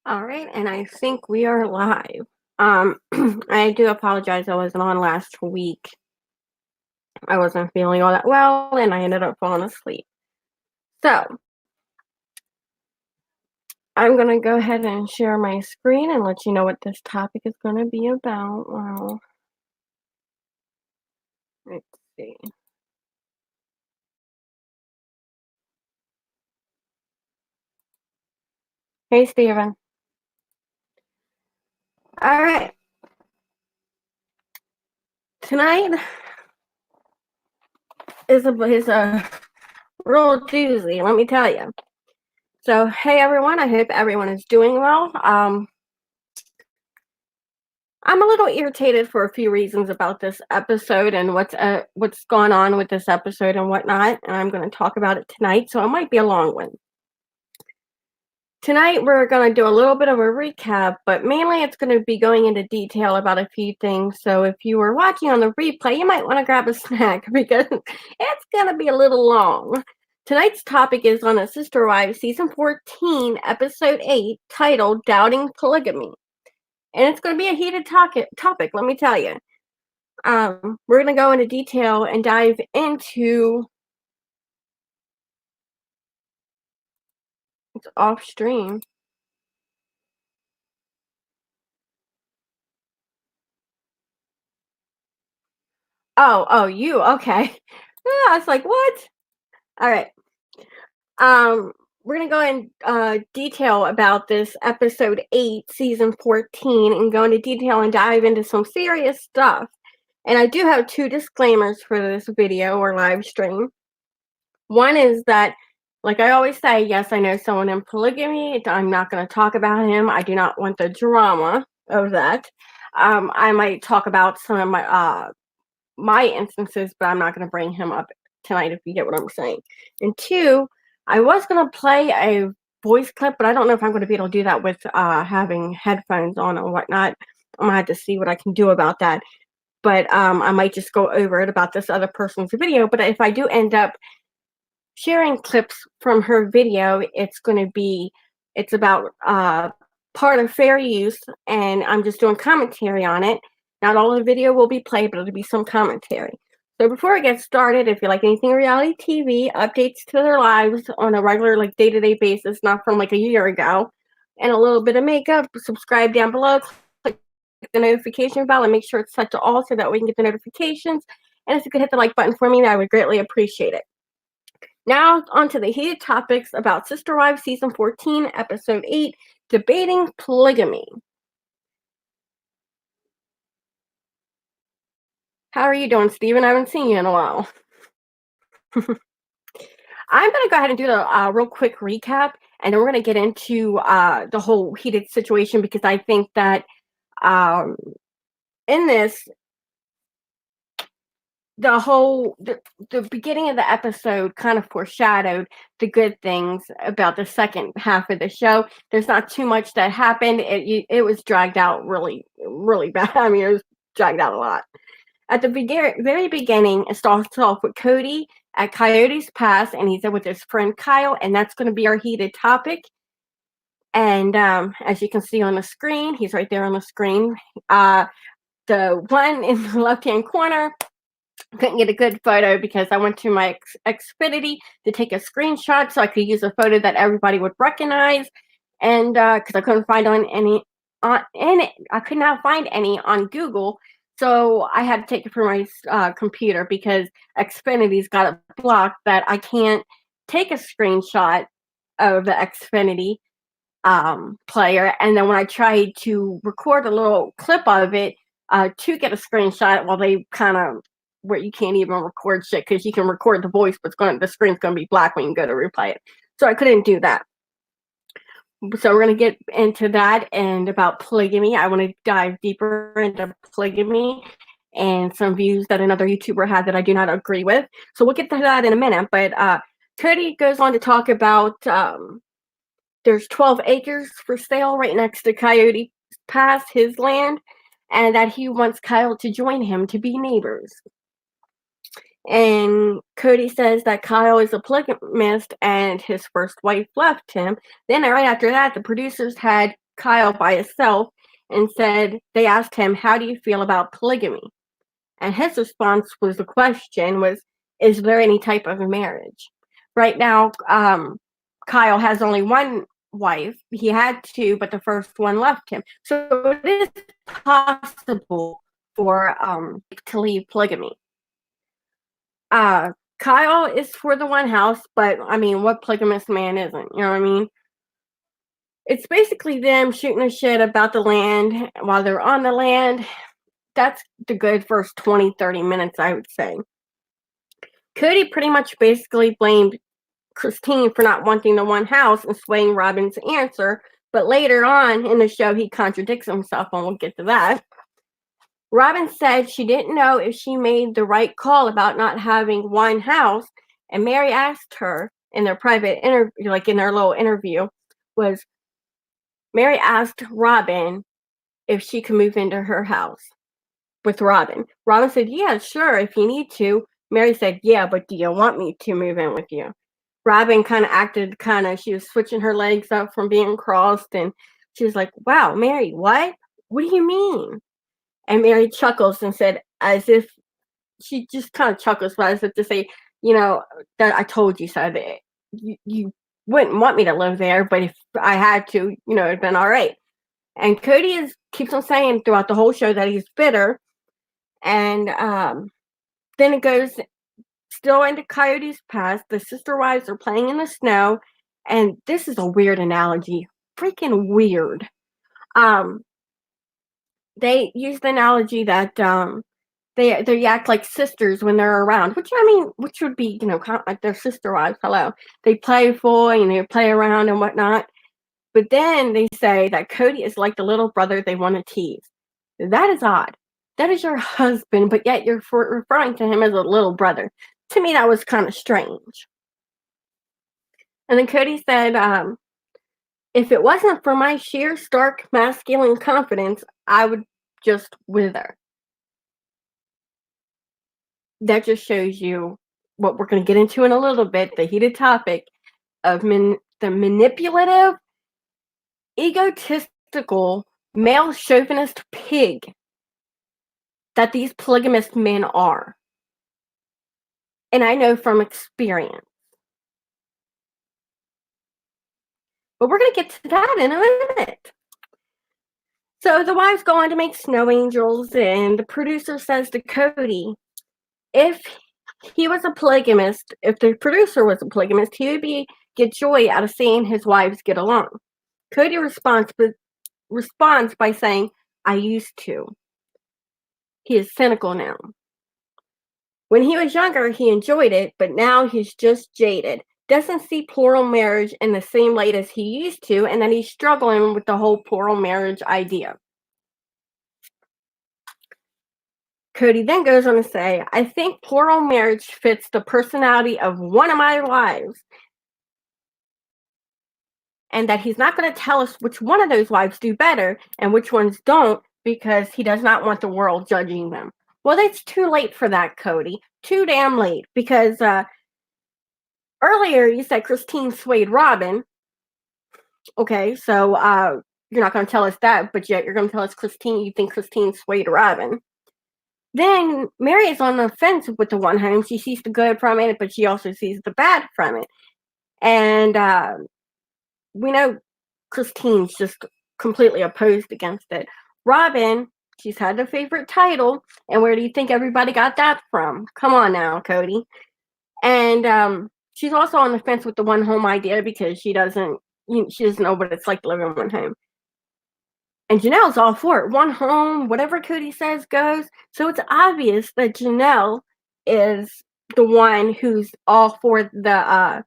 All right, and I think we are live. I do apologize. I wasn't on last week. I wasn't feeling all that well, and I ended up falling asleep. So I'm gonna go ahead and share my screen and let you know what this topic is gonna be about. Well, let's see. Hey, Steven. All right. Tonight is a real doozy. Let me tell you. So, hey everyone. I hope everyone is doing well. I'm a little irritated for a few reasons about this episode and what's gone on with this episode and whatnot, and I'm going to talk about it tonight. So it might be a long one. Tonight we're going to do a little bit of a recap, but mainly it's going to be going into detail about a few things. So if you were watching on the replay, you might want to grab a snack because it's going to be a little long. Tonight's topic is on the Sisterwives season 14, episode 8, titled "Doubting Polygamy." And it's going to be a heated topic, let me tell you. We're going to go into detail and dive into it's off stream. Oh, you okay? Yeah, I was like, what? All right. We're gonna go in detail about this episode 8, season 14, and go into detail and dive into some serious stuff. And I do have 2 disclaimers for this video or live stream. One is that, like I always say, yes, I know someone in polygamy. I'm not going to talk about him. I do not want the drama of that. I might talk about some of my instances, but I'm not going to bring him up tonight, if you get what I'm saying. And 2, I was going to play a voice clip, but I don't know if I'm going to be able to do that with having headphones on and whatnot. I'm going to have to see what I can do about that. But I might just go over it about this other person's video. But if I do end up sharing clips from her video, it's about part of fair use, and I'm just doing commentary on it. Not all of the video will be played, but it'll be some commentary. So before I get started, if you like anything reality TV, updates to their lives on a regular, like, day-to-day basis, not from like a year ago, and a little bit of makeup, subscribe down below, click the notification bell, and make sure it's set to all so that we can get the notifications. And if you could hit the like button for me, I would greatly appreciate it. Now, on to the heated topics about Sisterwives season 14, episode 8, debating polygamy. How are you doing, Steven? I haven't seen you in a while. I'm going to go ahead and do a real quick recap, and then we're going to get into the whole heated situation, because I think that in this, the beginning of the episode kind of foreshadowed the good things about the second half of the show. There's not too much that happened. It was dragged out really, really bad. I mean, it was dragged out a lot. At the very beginning, it starts off with Cody at Coyote's Pass, and he's there with his friend Kyle, and that's going to be our heated topic. And as you can see on the screen, he's right there on the screen. The one in the left-hand corner, couldn't get a good photo because I went to my Xfinity to take a screenshot so I could use a photo that everybody would recognize, and because I couldn't find I could not find any on Google, so I had to take it from my computer, because Xfinity's got it blocked that I can't take a screenshot of the Xfinity player, and then when I tried to record a little clip of it to get a screenshot, well, they kind of where you can't even record shit, because you can record the voice, but the screen's going to be black when you go to replay it. So I couldn't do that. So we're going to get into that and about polygamy. I want to dive deeper into polygamy and some views that another YouTuber had that I do not agree with. So we'll get to that in a minute. But Cody goes on to talk about there's 12 acres for sale right next to Coyote Pass, his land, and that he wants Kyle to join him to be neighbors. And Cody says that Kyle is a polygamist and his first wife left him. Then right after that, the producers had Kyle by himself and said, they asked him, how do you feel about polygamy? And his response was, the question was, is there any type of a marriage? Right now, Kyle has only one wife. He had two, but the first one left him. So it is possible for to leave polygamy. Kyle is for the one house, but I mean, what polygamous man isn't? You know what I mean? It's basically them shooting the shit about the land while they're on the land. That's the good first 20, 30 minutes, I would say. Kody pretty much basically blamed Christine for not wanting the one house and swaying Robin's answer, but later on in the show, he contradicts himself, and we'll get to that. Robin said she didn't know if she made the right call about not having one house, and Mary asked her in their private interview, like in their little interview, was Mary asked Robin if she could move into her house with Robin. Robin said, yeah, sure, if you need to. Mary said, yeah, but do you want me to move in with you? Robin kind of acted she was switching her legs up from being crossed, and she was like, wow, Mary, what? What do you mean? And Mary chuckles and said, as if she just kind of chuckles, but as if to say, that I told you so, that you wouldn't want me to live there, but if I had to, it'd been all right. And Kody keeps on saying throughout the whole show that he's bitter. And then it goes still into Coyote's past. The Sisterwives are playing in the snow. And this is a weird analogy. Freaking weird. They use the analogy that they act like sisters when they're around, which would be, kind of like their sister wives. Hello. They playful and they play around and whatnot. But then they say that Kody is like the little brother they want to tease. That is odd. That is your husband, but yet you're referring to him as a little brother. To me, that was kind of strange. And then Kody said, if it wasn't for my sheer, stark, masculine confidence, I would just wither. That just shows you what we're going to get into in a little bit, the heated topic of the manipulative, egotistical, male chauvinist pig that these polygamist men are. And I know from experience. But we're going to get to that in a minute. So the wives go on to make snow angels, and the producer says to Kody, if he was a polygamist, if the producer was a polygamist, he would get joy out of seeing his wives get along. Kody responds by saying, I used to. He is cynical now. When he was younger, he enjoyed it, but now he's just jaded. Doesn't see plural marriage in the same light as he used to, and then he's struggling with the whole plural marriage idea. Kody then goes on to say, I think plural marriage fits the personality of one of my wives, and that he's not going to tell us which one of those wives do better and which ones don't, because he does not want the world judging them. Well, it's too late for that, Kody. Too damn late, because earlier you said Christine swayed Robin. Okay, so you're not going to tell us that, but yet you're going to tell us you think Christine swayed Robin. Then Mary is on the fence with the one home. She sees the good from it, but she also sees the bad from it. And we know Christine's just completely opposed against it. Robin, she's had the favorite title, and where do you think everybody got that from? Come on now, Kody. And she's also on the fence with the one home idea because she doesn't know what it's like to live in one home. And Janelle's all for it. One home, whatever Kody says goes. So it's obvious that Janelle is the one who's all for the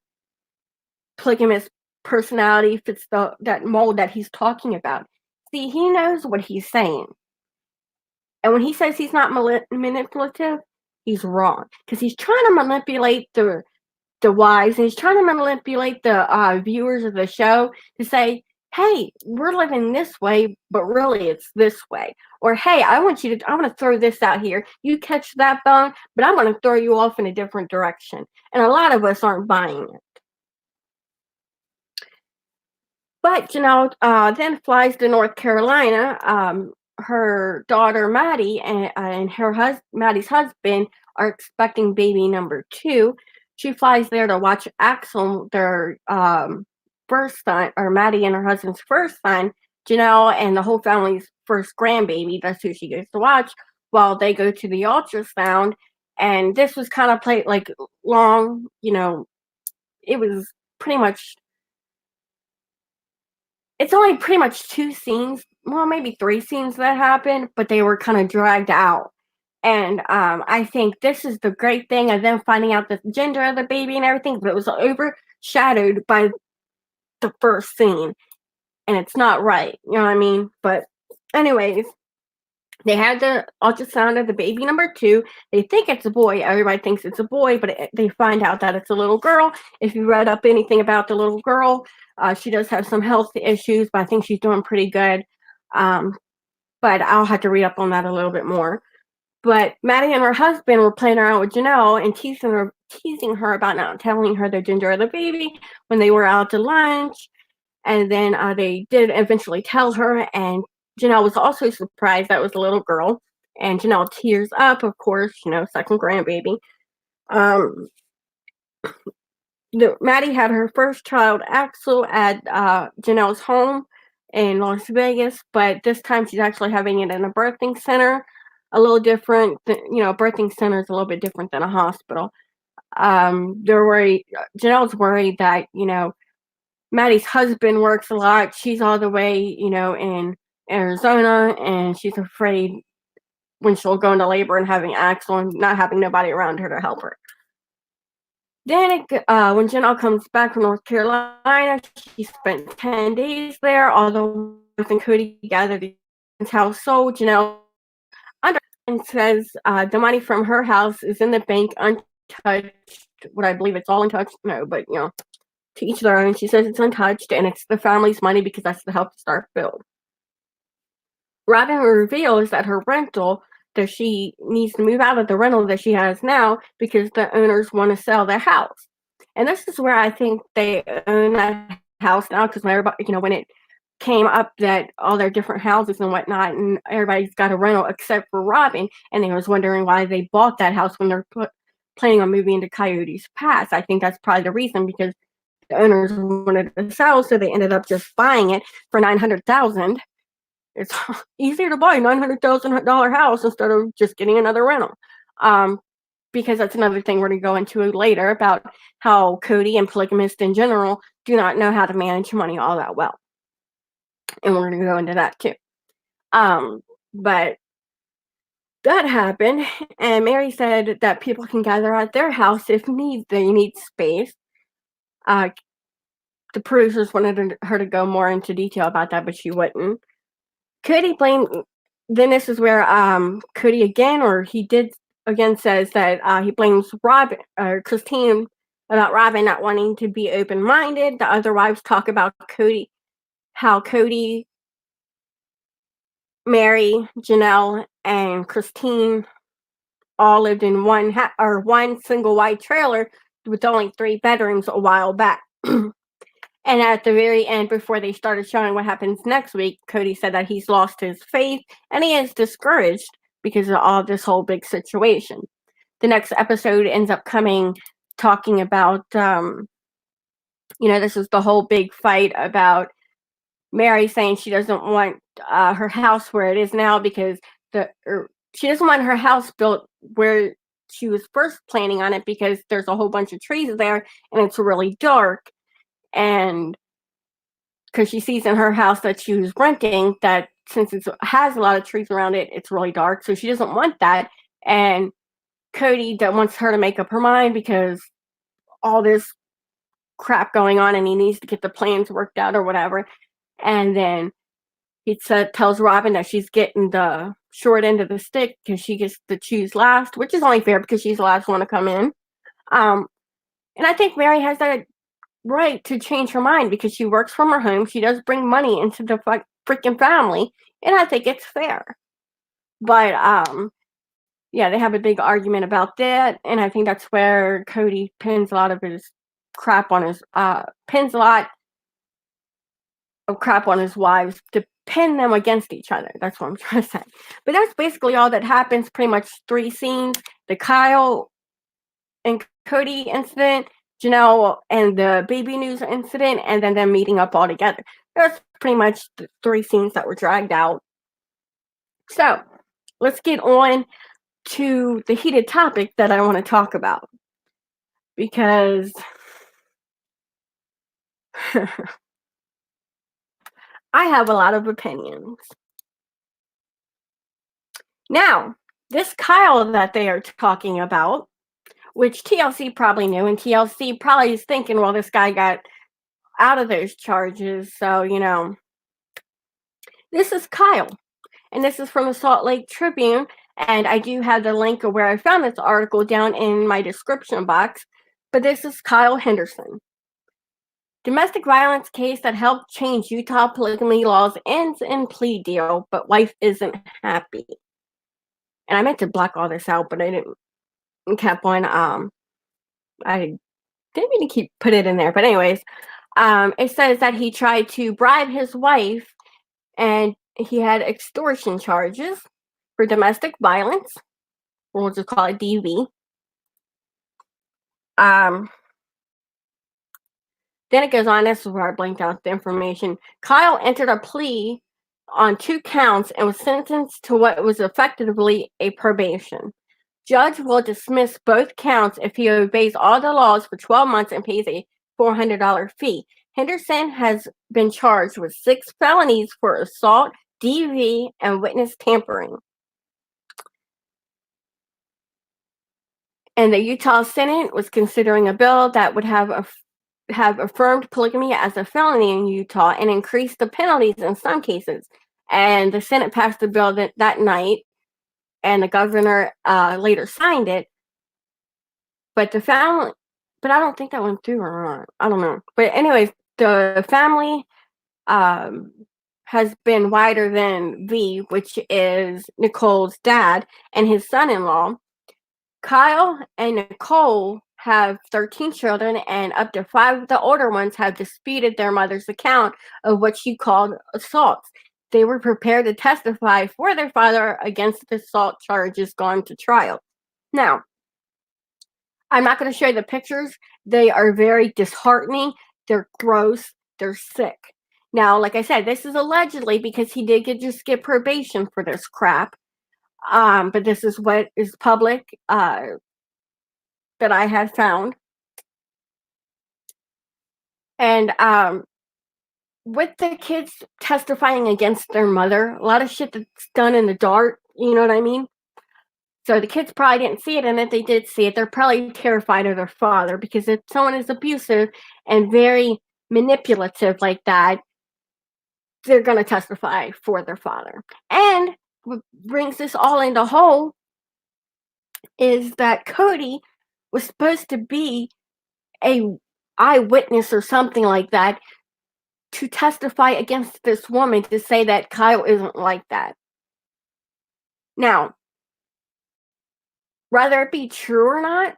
polygamous personality, fits that mold that he's talking about. See, he knows what he's saying. And when he says he's not manipulative, he's wrong. Because he's trying to manipulate the wives, and he's trying to manipulate the viewers of the show to say, hey, we're living this way, but really it's this way. Or, hey, I want to throw this out here. You catch that bone, but I'm going to throw you off in a different direction. And a lot of us aren't buying it. But then flies to North Carolina. Her daughter Maddie and Maddie's husband are expecting baby number two. She flies there to watch Axel, their first son, or Maddie and her husband's first son, and the whole family's first grandbaby. That's who she goes to watch while they go to the ultrasound. And this was kind of played like long, it was pretty much it's only pretty much 2 scenes, well, maybe 3 scenes that happened, but they were kinda dragged out. And, I think this is the great thing of them finding out the gender of the baby and everything, but it was overshadowed by the first scene, and it's not right, you know what I mean? But anyways, they had the ultrasound of the baby number 2. They think it's a boy. Everybody thinks it's a boy, but they find out that it's a little girl. If you read up anything about the little girl, she does have some health issues, but I think she's doing pretty good. Um, but I'll have to read up on that a little bit more. But Maddie and her husband were playing around with Janelle and teasing her about not telling her the gender of the baby when they were out to lunch. And then they did eventually tell her, and Janelle was also surprised that it was a little girl. And Janelle tears up, of course, second grandbaby. Um, Maddie had her first child, Axel, at Janelle's home in Las Vegas, but this time she's actually having it in a birthing center. A little different, birthing center is a little bit different than a hospital. They're worried. Janelle's worried that Maddie's husband works a lot. She's all the way, in Arizona, and she's afraid when she'll go into labor and having Axel and not having nobody around her to help her. Then, when Janelle comes back from North Carolina, she spent 10 days there. Although and Cody gathered his house, so Janelle under and says the money from her house is in the bank untouched. What I believe it's all untouched. No, but to each their own. She says it's untouched and it's the family's money because that's to help start build. Robin reveals that her rental, that she needs to move out of the rental that she has now because the owners want to sell their house. And this is where I think they own that house now because everybody, when it came up that all their different houses and whatnot, and everybody's got a rental except for Robin, and they was wondering why they bought that house when they're planning on moving into Coyote's Pass. I think that's probably the reason because the owners wanted to sell, so they ended up just buying it for $900,000. It's easier to buy a $900,000 house instead of just getting another rental. Because that's another thing we're going to go into later about how Cody and polygamists in general do not know how to manage money all that well. And we're going to go into that too. But that happened, and Mary said that people can gather at their house if they need space. The producers wanted her to go more into detail about that, but she wouldn't. Cody blamed. Then this is where Cody again, or he did again, says that he blames Robin or Christine about Robin not wanting to be open-minded. The other wives talk about Cody, how Cody, Mary, Janelle, and Christine all lived in one single white trailer with only 3 bedrooms a while back. And at the very end, before they started showing what happens next week, Cody said that he's lost his faith and he is discouraged because of all this whole big situation. The next episode ends up talking about, this is the whole big fight about Mary saying she doesn't want her house where it is now because she doesn't want her house built where she was first planning on it because there's a whole bunch of trees there and it's really dark. And because she sees in her house that she was renting that since it has a lot of trees around it, it's really dark. So she doesn't want that. And Cody wants her to make up her mind because all this crap going on and he needs to get the plans worked out or whatever. And then he tells Robin that she's getting the short end of the stick because she gets to choose last, which is only fair because she's the last one to come in. And I think Mary has that right to change her mind because she works from her home. She does bring money into the freaking family, and I think it's fair. But yeah, they have a big argument about that, and I think that's where Cody pins a lot of his crap on his pins a lot crap on his wives to pin them against each other. That's what I'm trying to say. But that's basically all that happens. Pretty much 3 scenes: the Kyle and Cody incident, Janelle and the baby news incident, and then them meeting up all together. That's pretty much the 3 scenes that were dragged out. So let's get on to the heated topic that I want to talk about, because I have a lot of opinions. Now, this Kyle that they are talking about, which TLC probably knew, and TLC probably is thinking, well, this guy got out of those charges, so, this is Kyle. And this is from the Salt Lake Tribune, and I do have the link of where I found this article down in my description box, but this is Kyle Henderson. Domestic violence case that helped change Utah polygamy laws ends in plea deal, but wife isn't happy. And I meant to block all this out, but I didn't. Kept on. I didn't mean to put it in there, but anyways, it says that he tried to bribe his wife, and he had extortion charges for domestic violence. We'll just call it DV. Then it goes on. This is where I blanked out the information. Kyle entered a plea on 2 counts and was sentenced to what was effectively a probation. Judge will dismiss both counts if he obeys all the laws for 12 months and pays a $400 fee. Henderson has been charged with 6 felonies for assault, DV, and witness tampering. And the Utah Senate was considering a bill that would have affirmed polygamy as a felony in Utah and increased the penalties in some cases. And the Senate passed the bill that night, and the governor later signed it. But I don't think that went through or not. I don't know. But anyways, the family has been wider than V, which is Nicole's dad and his son-in-law. Kyle and Nicole have 13 children, and up to 5 of the older ones have disputed their mother's account of what she called assaults. They were prepared to testify for their father against the assault charges gone to trial. Now, I'm not going to show you the pictures. They are very disheartening. They're gross. They're sick. Now, like I said, this is allegedly because he did just get probation for this crap. But this is what is public that I had found. And with the kids testifying against their mother, a lot of shit that's done in the dark, you know what I mean? So the kids probably didn't see it, and if they did see it, they're probably terrified of their father, because if someone is abusive and very manipulative like that, they're going to testify for their father. And what brings this all into whole is that Cody was supposed to be a eyewitness or something like that to testify against this woman, to say that Kyle isn't like that. Now, whether it be true or not,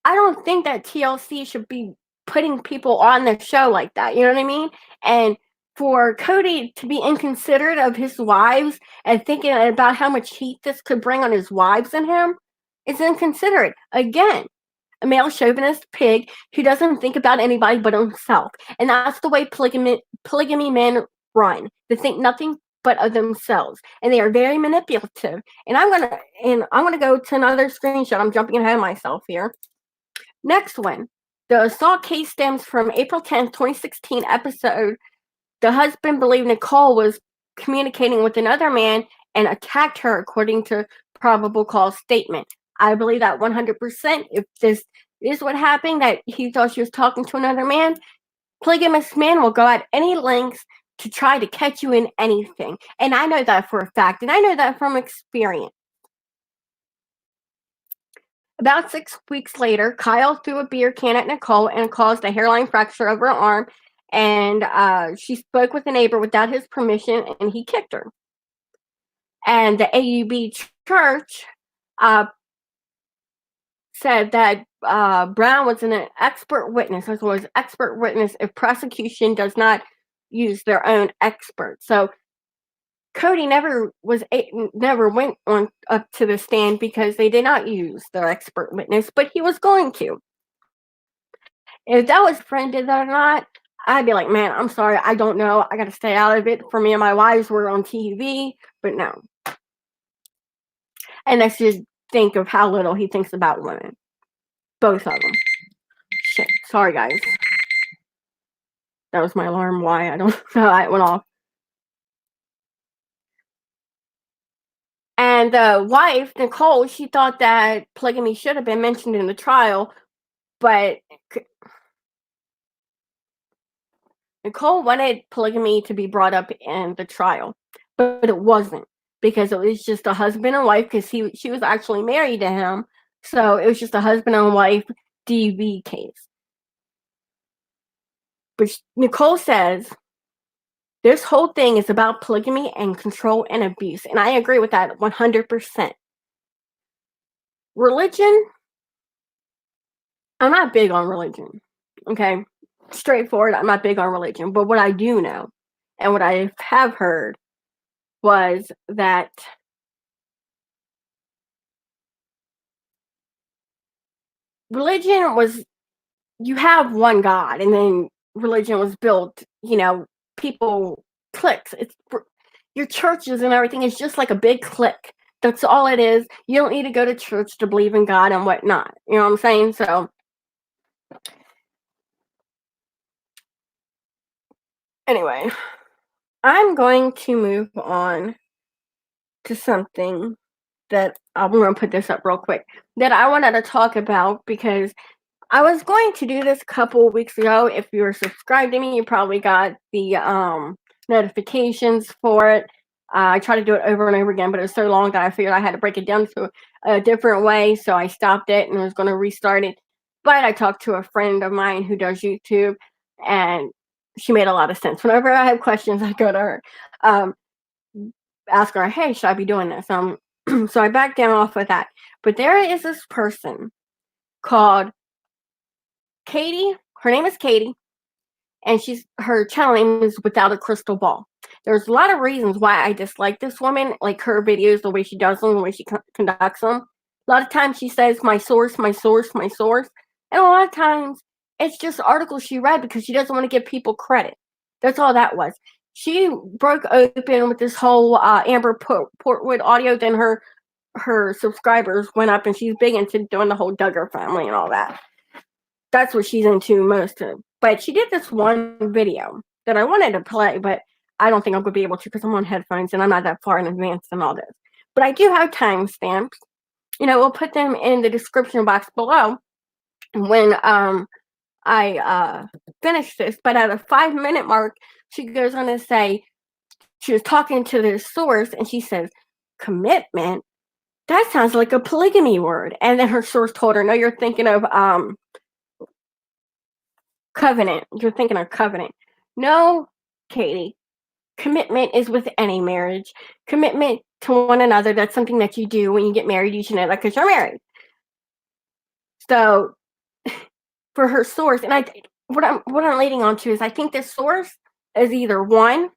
I don't think that TLC should be putting people on their show like that. You know what I mean? And for Cody to be inconsiderate of his wives and thinking about how much heat this could bring on his wives and him, is inconsiderate. Again, a male chauvinist pig who doesn't think about anybody but himself. And that's the way polygamy men run. They think nothing but of themselves. And they are very manipulative. And I'm gonna go to another screenshot. I'm jumping ahead of myself here. Next one. The assault case stems from April 10th, 2016 episode. The husband believed Nicole was communicating with another man and attacked her, according to probable cause statement. I believe that 100%. If this is what happened, that he thought she was talking to another man, polygamous men will go at any lengths to try to catch you in anything. And I know that for a fact, and I know that from experience. About 6 weeks later, Kyle threw a beer can at Nicole and caused a hairline fracture of her arm, and she spoke with a neighbor without his permission, and he kicked her. And the AUB church said that Brown was an expert witness, as well as expert witness if prosecution does not use their own experts. So Cody never went on up to the stand because they did not use their expert witness, but he was going to. If that was friend did that or not, I'd be like, man, I'm sorry, I don't know. I got to stay out of it. For me and my wives were on TV, but no. And let's just think of how little he thinks about women. Both of them. Shit. Sorry, guys. That was my alarm. Why? I don't know. It went off. And the wife, Nicole, she thought that polygamy should have been mentioned in the trial, but Nicole wanted polygamy to be brought up in the trial, but it wasn't because it was just a husband and wife because she was actually married to him. So it was just a husband and wife DV case. But Nicole says this whole thing is about polygamy and control and abuse. And I agree with that 100%. Religion, I'm not big on religion. Okay? Straightforward, I'm not big on religion. But what I do know and what I have heard was that religion was, you have one God, and then religion was built, people, cliques. It's your churches and everything is just like a big clique. That's all it is. You don't need to go to church to believe in God and whatnot. You know what I'm saying? So, anyway, I'm going to move on to something that I'm going to put this up real quick that I wanted to talk about because I was going to do this a couple weeks ago. If you were subscribed to me, you probably got the notifications for it. I tried to do it over and over again, but it was so long that I figured I had to break it down to a different way. So I stopped it and was going to restart it. But I talked to a friend of mine who does YouTube, and she made a lot of sense. Whenever I have questions, I go to her, ask her, hey, should I be doing this? So I backed down off of that. But there is this person called Katie. Her name is Katie, and her channel name is Without a Crystal Ball. There's a lot of reasons why I dislike this woman, like her videos, the way she does them, the way she conducts them. A lot of times she says, my source, my source, my source. And a lot of times it's just articles she read because she doesn't want to give people credit. That's all that was. She broke open with this whole Amber Portwood audio. Then her subscribers went up, and she's big into doing the whole Duggar family and all that. That's what she's into most of. But she did this one video that I wanted to play, but I don't think I'm going to be able to because I'm on headphones and I'm not that far in advance and all this. But I do have timestamps. We'll put them in the description box below when I finish this. But at a 5-minute mark, she goes on to say, she was talking to the source, and she says, commitment? That sounds like a polygamy word. And then her source told her, no, you're thinking of covenant. You're thinking of covenant. No, Katie. Commitment is with any marriage. Commitment to one another, that's something that you do when you get married. You should know that because you're married. So for her source, and what I'm leading on to is I think this source is either one,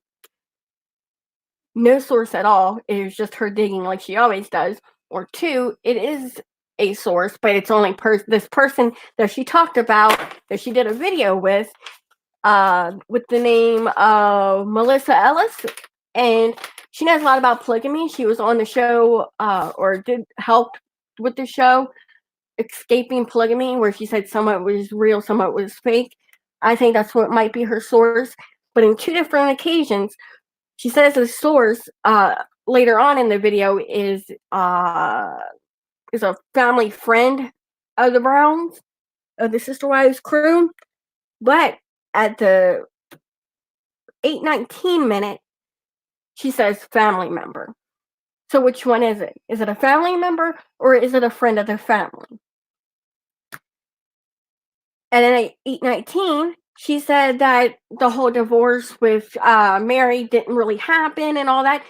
no source at all, it is just her digging like she always does, or two, it is a source, but it's only this person that she talked about, that she did a video with the name of Melissa Ellis, and she knows a lot about polygamy. She was on the show or did help with the show Escaping Polygamy, where she said some of it was real, some of it was fake. I think that's what might be her source. But in 2 different occasions, she says the source later on in the video is a family friend of the Browns, of the Sisterwives crew. But at the 8:19 minute, she says family member. So which one is it? Is it a family member or is it a friend of the family? And then at 8:19, she said that the whole divorce with Mary didn't really happen and all that,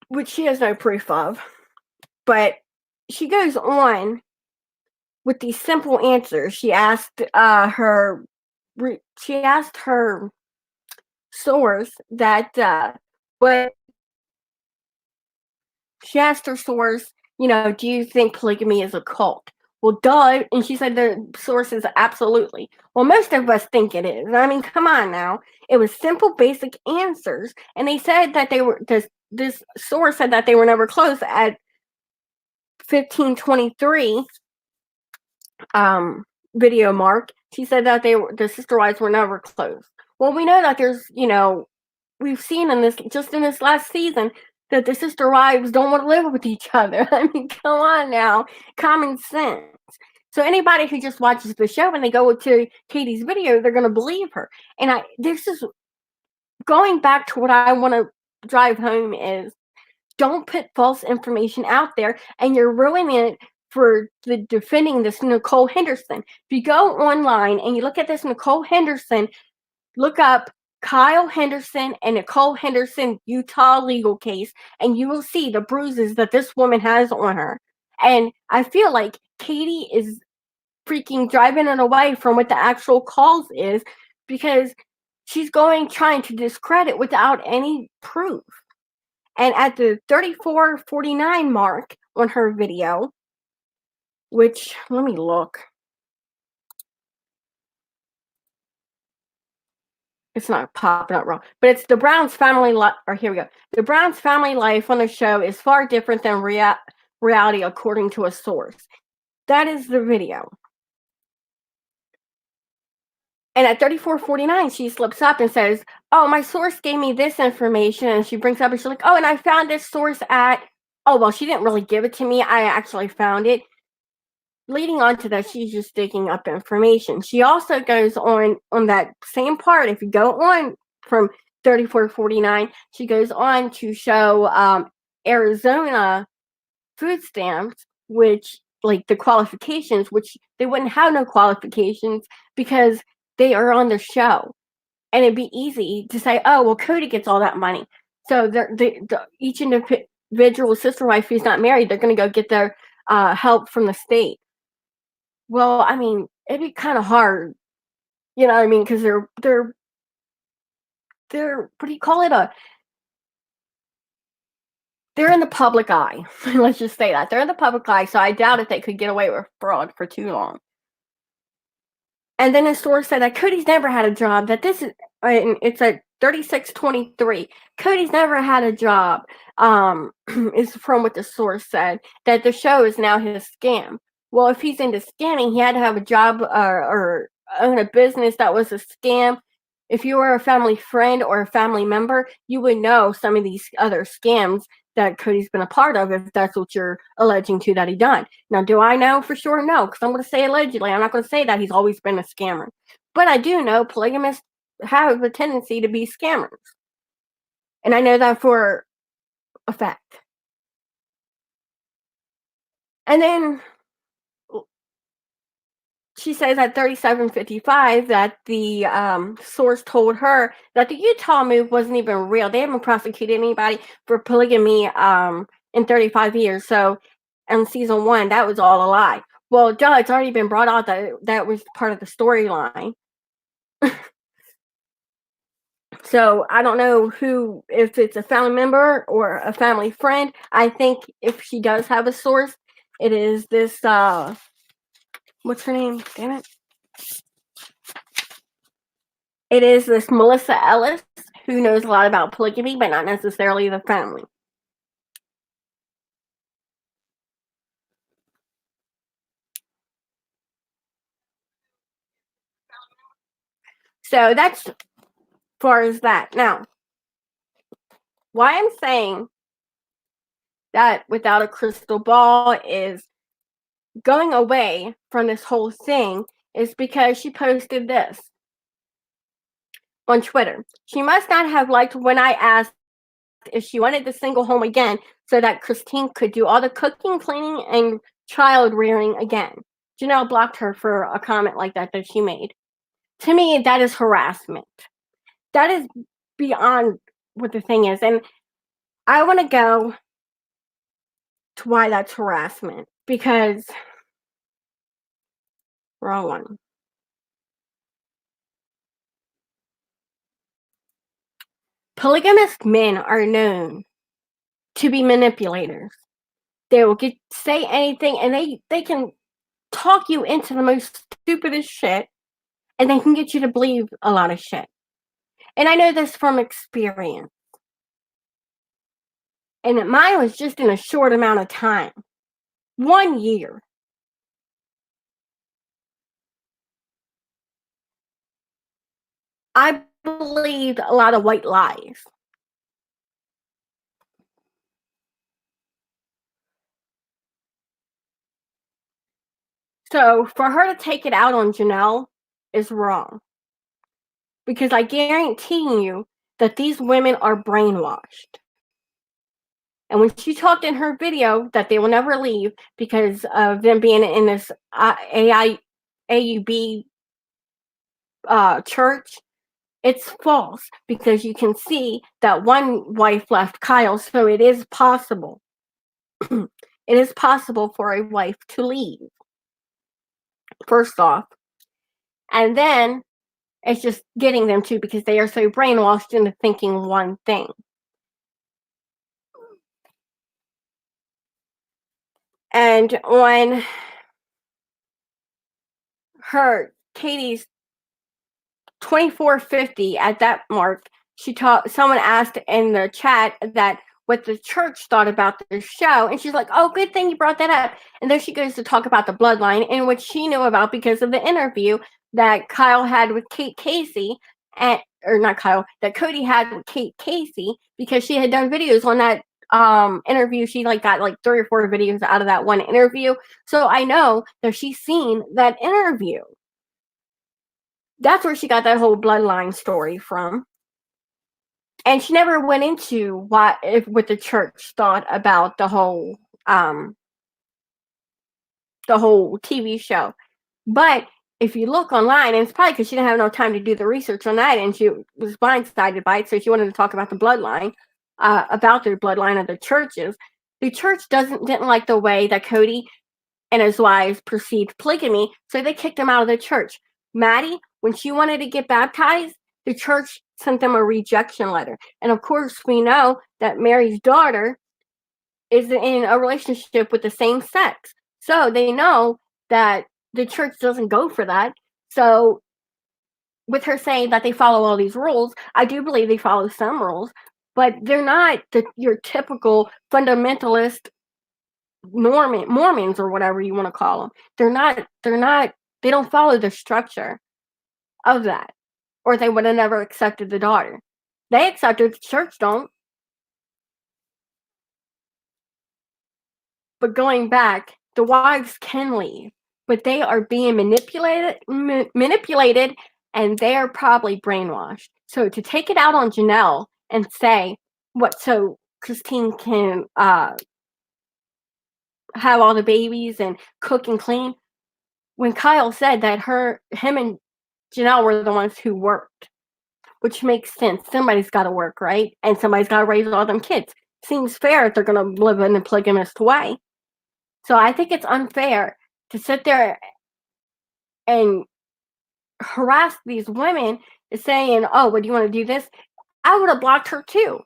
which she has no proof of. But she goes on with these simple answers. She asked her she asked her source that what she asked her source, do you think polygamy is a cult? Well, duh. And she said the source is absolutely. Well, most of us think it is. I mean, come on now. It was simple, basic answers. And they said that this source said that they were never close at 1523 video mark. She said that the Sisterwives were never close. Well, we know that we've seen in this last season that the sister wives don't want to live with each other. I mean, come on now, common sense. So anybody who just watches the show and they go to Katie's video, they're going to believe her. And this is going back to what I want to drive home is don't put false information out there, and you're ruining it for defending this Nicole Henderson. If you go online and you look at this Nicole Henderson, look up Kyle Henderson and Nicole Henderson Utah legal case, and you will see the bruises that this woman has on her. And I feel like Katie is freaking driving it away from what the actual cause is, because she's trying to discredit without any proof. And at the 34:49 mark on her video, which, let me look. It's not popping up wrong, but it's the Browns family life. Or here we go. The Browns family life on the show is far different than reality, according to a source. That is the video. And at 34:49, she slips up and says, "Oh, my source gave me this information," and she brings up and she's like, "Oh, and I found this source at." Oh, well, she didn't really give it to me. I actually found it. Leading on to that, she's just digging up information. She also goes on that same part. If you go on from 34:49, she goes on to show Arizona food stamps, which, like, the qualifications, which they wouldn't have no qualifications because they are on the show. And it'd be easy to say, oh, well, Cody gets all that money. So each individual sister wife who's not married, they're going to go get their help from the state. Well, I mean, it'd be kind of hard, you know what I mean? Because they're what do you call it? They're in the public eye. Let's just say that they're in the public eye. So I doubt if they could get away with fraud for too long. And then the source said that Cody's never had a job. That this is, it's at 36:23. Cody's never had a job. Is from what the source said, that the show is now his scam. Well, if he's into scamming, he had to have a job or own a business that was a scam. If you were a family friend or a family member, you would know some of these other scams that Cody's been a part of, if that's what you're alleging to that he done. Now, do I know for sure? No, because I'm going to say allegedly. I'm not going to say that he's always been a scammer. But I do know polygamists have a tendency to be scammers. And I know that for a fact. And then she says at 37:55 that the source told her that the Utah move wasn't even real. They haven't prosecuted anybody for polygamy in 35 years. So in season 1, that was all a lie. Well, duh, it's already been brought out that that was part of the storyline. So I don't know if it's a family member or a family friend. I think if she does have a source, it is this, what's her name? Damn it. It is this Melissa Ellis, who knows a lot about polygamy, but not necessarily the family. So that's as far as that. Now, why I'm saying that without a crystal ball is going away from this whole thing is because she posted this on Twitter. She must not have liked when I asked if she wanted the single home again so that Christine could do all the cooking, cleaning, and child rearing again. Janelle blocked her for a comment like that she made. To me, that is harassment. That is beyond what the thing is. And I want to go to why that's harassment, because wrong one. Polygamous men are known to be manipulators. They will say anything, and they can talk you into the most stupidest shit, and they can get you to believe a lot of shit. And I know this from experience. And mine was just in a short amount of time. 1 year. I believed a lot of white lies. So for her to take it out on Janelle is wrong. Because I guarantee you that these women are brainwashed. And when she talked in her video that they will never leave because of them being in this AUB church, it's false because you can see that one wife left Kyle, so it is possible. It is possible for a wife to leave, first off. And then it's just getting them to, because they are so brainwashed into thinking one thing. And on Katie's 2450, at that mark, someone asked in the chat that what the church thought about the show, and she's like, oh, good thing you brought that up. And then she goes to talk about the bloodline, in which she knew about because of the interview that Kyle had with Kate Casey, that Cody had with Kate Casey, because she had done videos on that interview. She got 3 or 4 videos out of that one interview. So I know that she's seen that interview. That's where she got that whole bloodline story from. And she never went into what the church thought about the whole TV show. But if you look online, and it's probably because she didn't have no time to do the research on that, and she was blindsided by it, so she wanted to talk about the bloodline, about the bloodline of the churches. The church didn't like the way that Cody and his wives perceived polygamy, so they kicked him out of the church. Maddie, when she wanted to get baptized, the church sent them a rejection letter. And of course, we know that Mary's daughter is in a relationship with the same sex. So they know that the church doesn't go for that. So with her saying that they follow all these rules, I do believe they follow some rules, but they're not your typical fundamentalist Mormons or whatever you want to call them. They don't follow the structure of that, or they would have never accepted the daughter. They accepted, the church don't. But going back, the wives can leave, but they are being manipulated, and they are probably brainwashed. So to take it out on Janelle and say so Christine can have all the babies and cook and clean, when Kyle said that him and Janelle were the ones who worked, which makes sense. Somebody's got to work, right? And somebody's got to raise all them kids. Seems fair if they're going to live in a polygamist way. So I think it's unfair to sit there and harass these women saying, oh, well, do you want to do this? I would have blocked her too.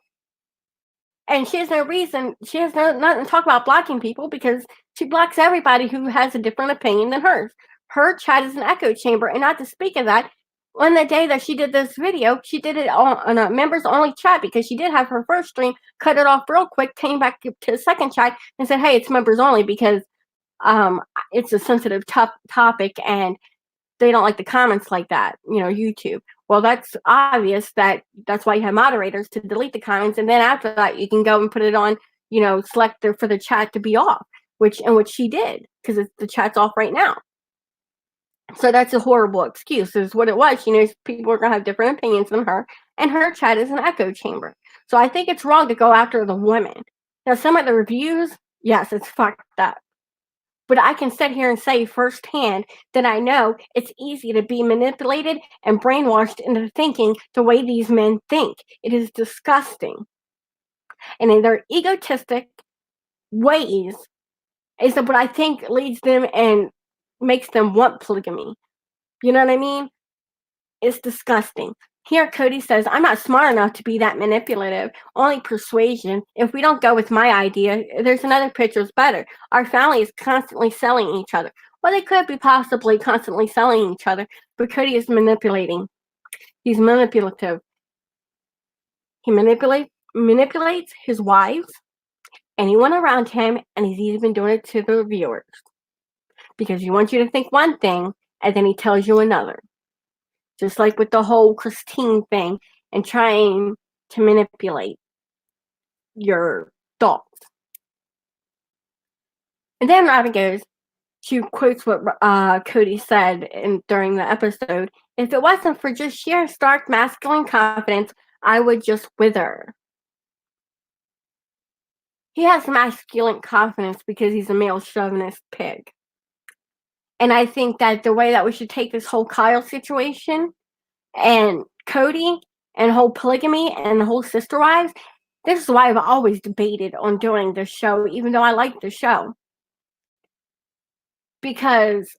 And she has no reason. She has nothing to talk about blocking people, because she blocks everybody who has a different opinion than hers. Her chat is an echo chamber. And not to speak of that, on the day that she did this video, she did it on a members only chat, because she did have her first stream, cut it off real quick, came back to the second chat and said, hey, it's members only because it's a sensitive topic and they don't like the comments like that, YouTube. Well, that's obvious that's why you have moderators, to delete the comments, and then after that you can go and put it on, select for the chat to be off, which she did, because the chat's off right now. So that's a horrible excuse, is what it was. People are going to have different opinions than her, and her chat is an echo chamber. So I think it's wrong to go after the women. Now, some of the reviews, yes, it's fucked up. But I can sit here and say firsthand that I know it's easy to be manipulated and brainwashed into thinking the way these men think. It is disgusting. And in their egotistic ways is what I think leads them and makes them want polygamy. You know what I mean? It's disgusting. Here, Kodys says, I'm not smart enough to be that manipulative, only persuasion. If we don't go with my idea, there's another picture's better. Our family is constantly selling each other. Well, they could be possibly constantly selling each other, but Kodys is manipulating. He's manipulative. He manipulates his wives, anyone around him, and he's even doing it to the viewers. Because he wants you to think one thing, and then he tells you another. Just like with the whole Christine thing and trying to manipulate your thoughts. And then Robin goes, she quotes what Kodys said during the episode, if it wasn't for just sheer stark masculine confidence, I would just wither. He has masculine confidence because he's a male chauvinist pig. And I think that the way that we should take this whole Kyle situation and Cody and whole polygamy and the whole Sisterwives, this is why I've always debated on doing this show, even though I like the show. Because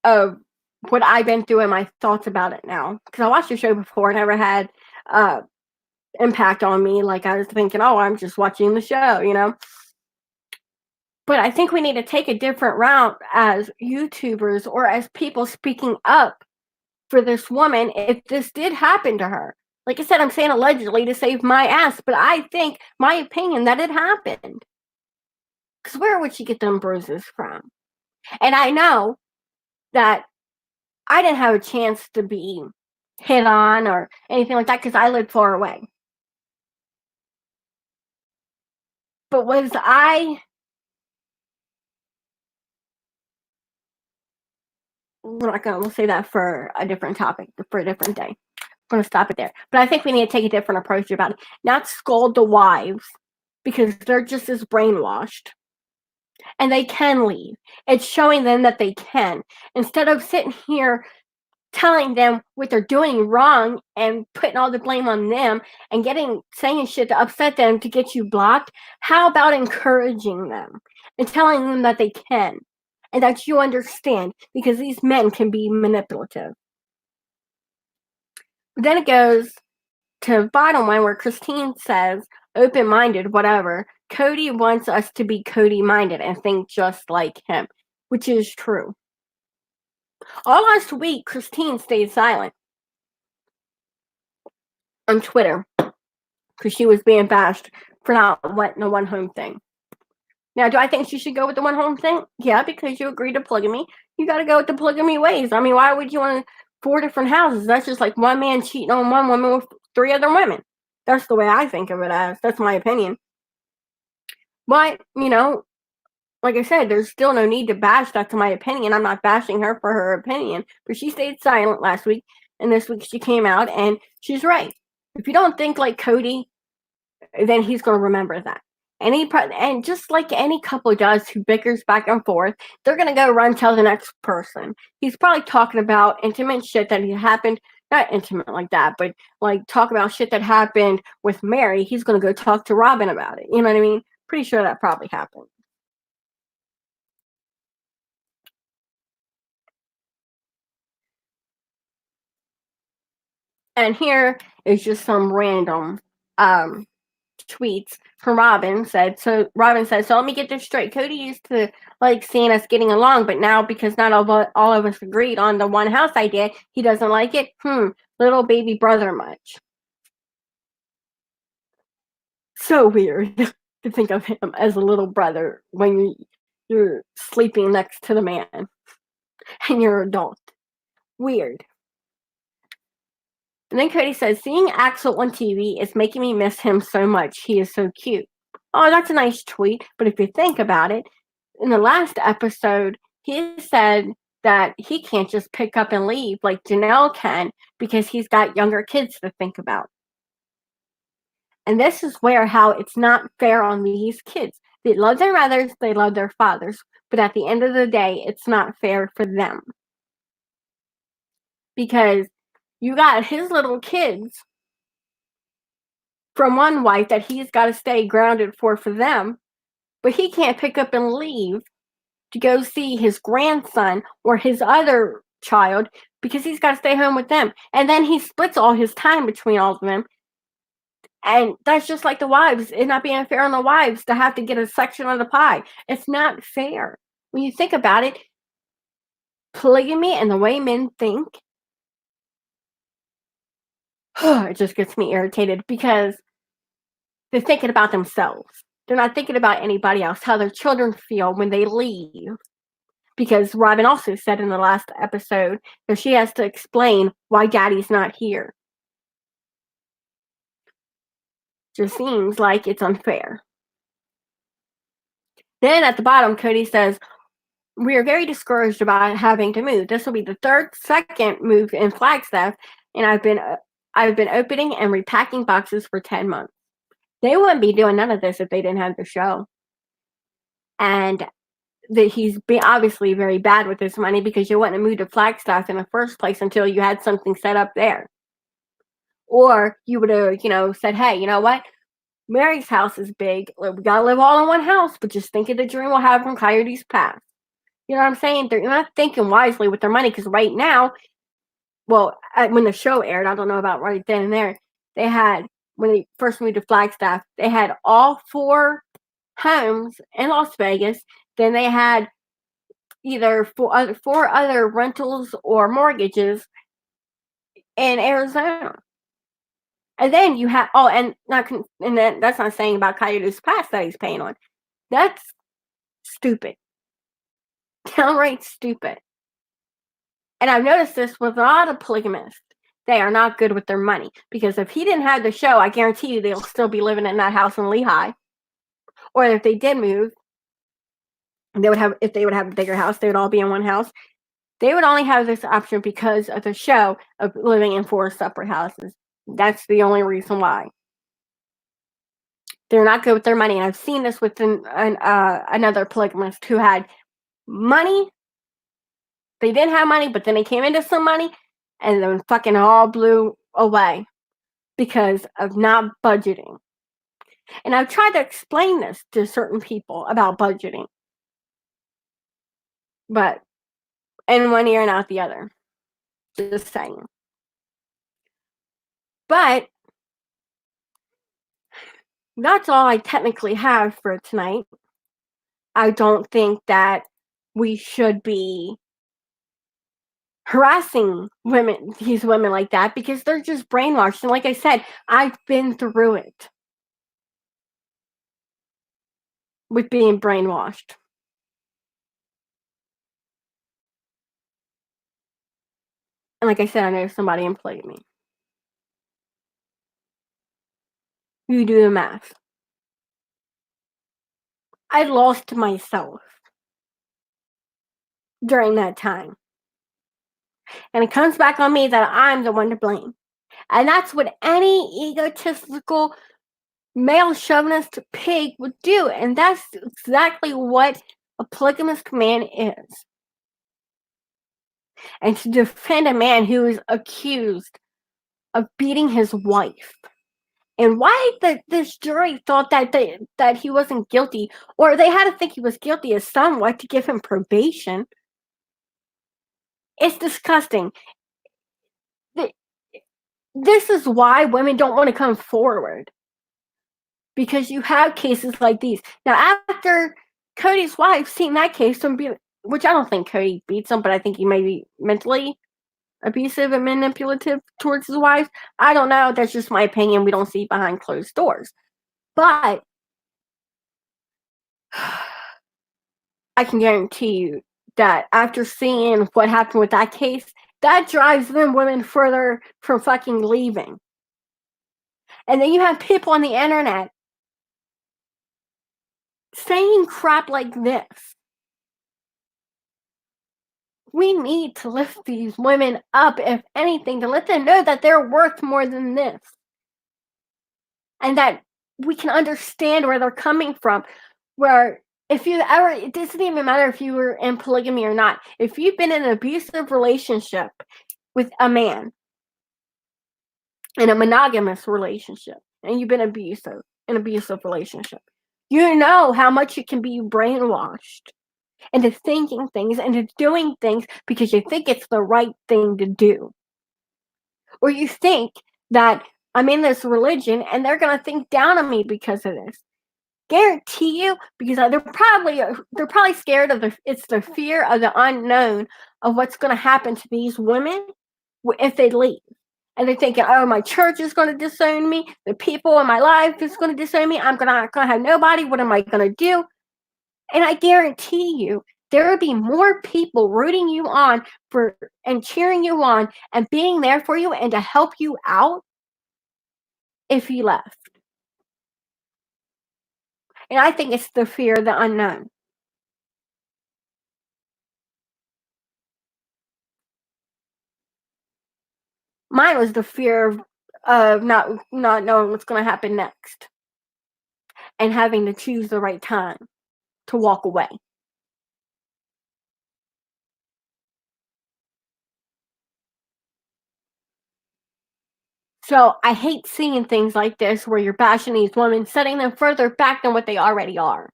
of what I've been through and my thoughts about it now. Because I watched the show before and never had impact on me. Like I was thinking, oh, I'm just watching the show, you know. But I think we need to take a different route as YouTubers or as people speaking up for this woman if this did happen to her. Like I said, I'm saying allegedly to save my ass, but I think, my opinion, that it happened. Because where would she get them bruises from? And I know that I didn't have a chance to be hit on or anything like that because I lived far away. But was I... We'll say that for a different topic, for a different day. I'm going to stop it there. But I think we need to take a different approach about it. Not scold the wives because they're just as brainwashed. And they can leave. It's showing them that they can. Instead of sitting here telling them what they're doing wrong and putting all the blame on them and saying shit to upset them to get you blocked, how about encouraging them and telling them that they can and that you understand, because these men can be manipulative. Then it goes to the bottom one where Christine says, open-minded, whatever. Cody wants us to be Cody-minded and think just like him, which is true. All last week, Christine stayed silent on Twitter because she was being bashed for not wanting a one-home thing. Now, do I think she should go with the one-home thing? Yeah, because you agreed to polygamy. You got to go with the polygamy ways. I mean, why would you want 4 different houses? That's just like one man cheating on one woman with 3 other women. That's the way I think of it as. That's my opinion. But, you know, like I said, there's still no need to bash. That's my opinion. I'm not bashing her for her opinion. But she stayed silent last week. And this week she came out and she's right. If you don't think like Cody, then he's going to remember that. And just like any couple does who bickers back and forth, they're going to go run tell the next person. He's probably talking about intimate shit that happened. Not intimate like that, but like talk about shit that happened with Mary. He's going to go talk to Robin about it. You know what I mean? Pretty sure that probably happened. And here is just some random tweets from Robin. Robin said, so let me get this straight. Cody used to like seeing us getting along, but now because not all of us agreed on the one house idea, he doesn't like it. Little baby brother much. So weird to think of him as a little brother when you're sleeping next to the man and you're an adult. Weird. And then Cody says, seeing Axel on TV is making me miss him so much. He is so cute. Oh, that's a nice tweet. But if you think about it, in the last episode, he said that he can't just pick up and leave like Janelle can because he's got younger kids to think about. And this is how it's not fair on these kids. They love their mothers, they love their fathers. But at the end of the day, it's not fair for them. Because you got his little kids from one wife that he's got to stay grounded for them, but he can't pick up and leave to go see his grandson or his other child because he's got to stay home with them. And then he splits all his time between all of them. And that's just like the wives. It's not being fair on the wives to have to get a section of the pie. It's not fair. When you think about it, polygamy and the way men think, it just gets me irritated because they're thinking about themselves. They're not thinking about anybody else, how their children feel when they leave. Because Robin also said in the last episode that she has to explain why daddy's not here. Just seems like it's unfair. Then at the bottom, Kodys says, we are very discouraged about having to move. This will be the second move in Flagstaff, and I've been opening and repacking boxes for 10 months. They wouldn't be doing none of this if they didn't have the show. And that he's been obviously very bad with his money because you wouldn't have moved to Flagstaff in the first place until you had something set up there. Or you would have, said, hey, you know what? Mary's house is big. We gotta live all in one house, but just think of the dream we'll have from Coyote's Pass. You know what I'm saying? They're not thinking wisely with their money because right now, well, when the show aired, I don't know about right then and there, they had, when they first moved to Flagstaff, they had all 4 homes in Las Vegas. Then they had either 4 other rentals or mortgages in Arizona. And then you have, and then that's not saying about Coyote's Pass that he's paying on. That's stupid. Downright stupid. And I've noticed this with a lot of polygamists. They are not good with their money. Because if he didn't have the show, I guarantee you they'll still be living in that house in Lehigh. Or if they did move, if they would have a bigger house, they would all be in one house. They would only have this option because of the show of living in 4 separate houses. That's the only reason why. They're not good with their money. And I've seen this with another polygamist who had money. They didn't have money, but then they came into some money and then fucking all blew away because of not budgeting. And I've tried to explain this to certain people about budgeting. But in one ear and out the other. Just saying. But that's all I technically have for tonight. I don't think that we should be harassing these women like that because they're just brainwashed. And like I said, I've been through it with being brainwashed. And like I said, I know somebody in polygamy. You do the math. I lost myself during that time. And it comes back on me that I'm the one to blame. And that's what any egotistical male chauvinist pig would do. And that's exactly what a polygamous man is. And to defend a man who is accused of beating his wife. And why this jury thought that he wasn't guilty, or they had to think he was guilty as somewhat to give him probation. It's disgusting. This is why women don't want to come forward. Because you have cases like these. Now, after Cody's wife seen that case, which I don't think Cody beats him, but I think he may be mentally abusive and manipulative towards his wife. I don't know. That's just my opinion. We don't see behind closed doors. But I can guarantee you that after seeing what happened with that case, that drives them women further from fucking leaving. And then you have people on the internet saying crap like this. We need to lift these women up, if anything, to let them know that they're worth more than this. And that we can understand where they're coming from. Where it doesn't even matter if you were in polygamy or not. If you've been in an abusive relationship with a man, in a monogamous relationship, and you've been an abusive relationship, you know how much you can be brainwashed. into thinking things, into doing things because you think it's the right thing to do. Or you think that I'm in this religion and they're going to think down on me because of this. Guarantee you, because they're probably scared of it's the fear of the unknown of what's going to happen to these women if they leave. And they're thinking, oh, my church is going to disown me. The people in my life is going to disown me. I'm not going to have nobody. What am I going to do? And I guarantee you, there will be more people rooting you on for and cheering you on and being there for you and to help you out if you left. And I think it's the fear of the unknown. Mine was the fear of not knowing what's going to happen next and having to choose the right time to walk away. So I hate seeing things like this where you're bashing these women, setting them further back than what they already are.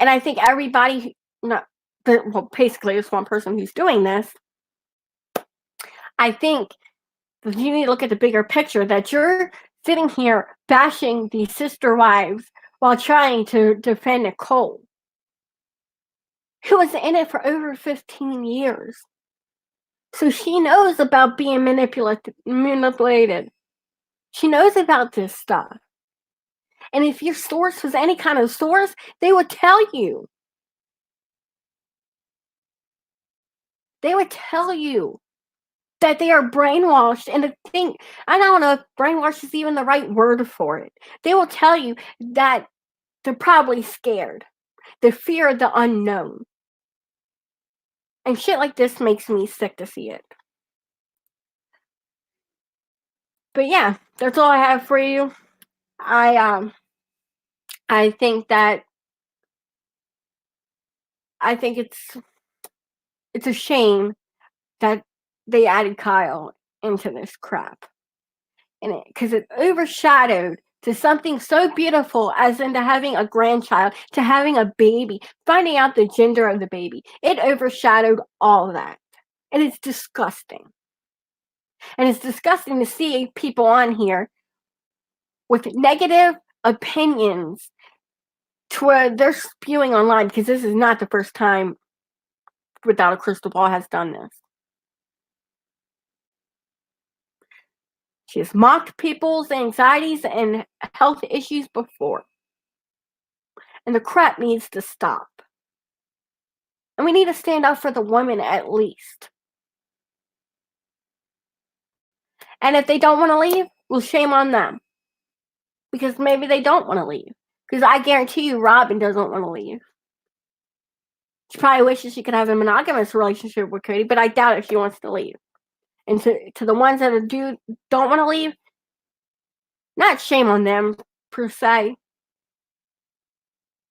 And I think everybody, basically it's one person who's doing this. I think you need to look at the bigger picture that you're sitting here bashing these sister wives while trying to defend Nicole, who was in it for over 15 years. So she knows about being manipulated. She knows about this stuff. And if your source was any kind of source, they would tell you. They would tell you that they are brainwashed and to think, I don't know if brainwashed is even the right word for it. They will tell you that they're probably scared. The fear of the unknown. And shit like this makes me sick to see it. But yeah, that's all I have for you. I think it's a shame that they added Kyle into this crap. And because it overshadowed to something so beautiful as into having a grandchild, to having a baby, finding out the gender of the baby. It overshadowed all of that. And it's disgusting. And it's disgusting to see people on here with negative opinions to where they're spewing online, because this is not the first time Without a Crystal Ball has done this. She has mocked people's anxieties and health issues before. And the crap needs to stop. And we need to stand up for the women at least. And if they don't want to leave, well, shame on them. Because maybe they don't want to leave. Because I guarantee you Robin doesn't want to leave. She probably wishes she could have a monogamous relationship with Cody, but I doubt if she wants to leave. And to the ones that don't want to leave, not shame on them per se,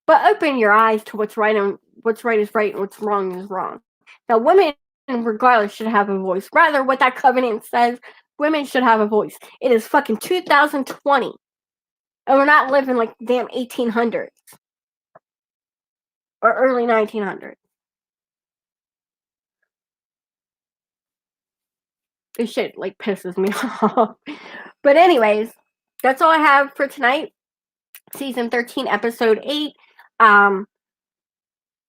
but open your eyes to what's right and what's right is right and what's wrong is wrong. Now, women, regardless, should have a voice. Rather, what that covenant says, women should have a voice. It is fucking 2020, and we're not living like the damn 1800s or early 1900s. This shit like pisses me off. But anyways, that's all I have for tonight. Season 13, episode 8.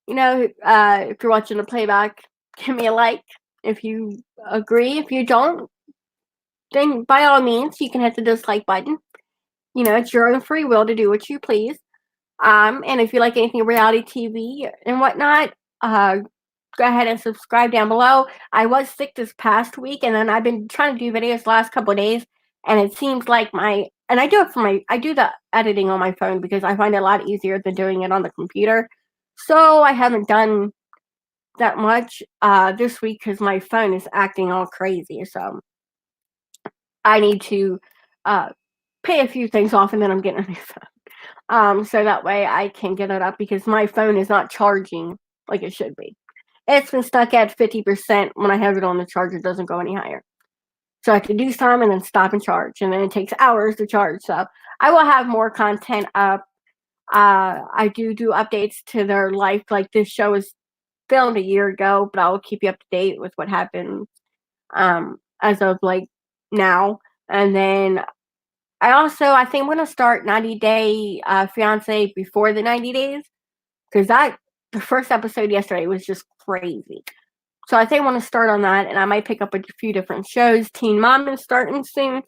If you're watching the playback, give me a like. If you agree, if you don't, then by all means, you can hit the dislike button. It's your own free will to do what you please. And if you like anything reality TV and whatnot, go ahead and subscribe down below. I was sick this past week, and then I've been trying to do videos the last couple of days, and it seems like I do the editing on my phone because I find it a lot easier than doing it on the computer. So I haven't done that much this week because my phone is acting all crazy. So I need to pay a few things off, and then I'm getting a new phone. So that way I can get it up because my phone is not charging like it should be. It's been stuck at 50% when I have it on the charger. It doesn't go any higher. So I can do some and then stop and charge. And then it takes hours to charge. So I will have more content up I do updates to their life. Like, this show was filmed a year ago, but I'll keep you up to date with what happened as of like now. And then I think I'm gonna start 90 Day Fiance before the 90 days, because the first episode yesterday was just crazy. So I think I want to start on that, and I might pick up a few different shows. Teen Mom is starting soon.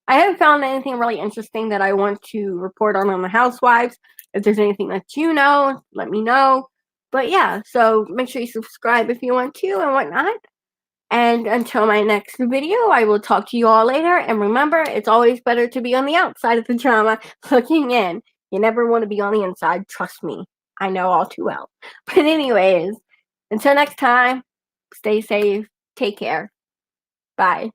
I haven't found anything really interesting that I want to report on the Housewives. If there's anything that you know, let me know. But yeah, so make sure you subscribe if you want to and whatnot. And until my next video, I will talk to you all later. And remember, it's always better to be on the outside of the drama looking in. You never want to be on the inside. Trust me. I know all too well. But anyways, until next time, stay safe. Take care. Bye.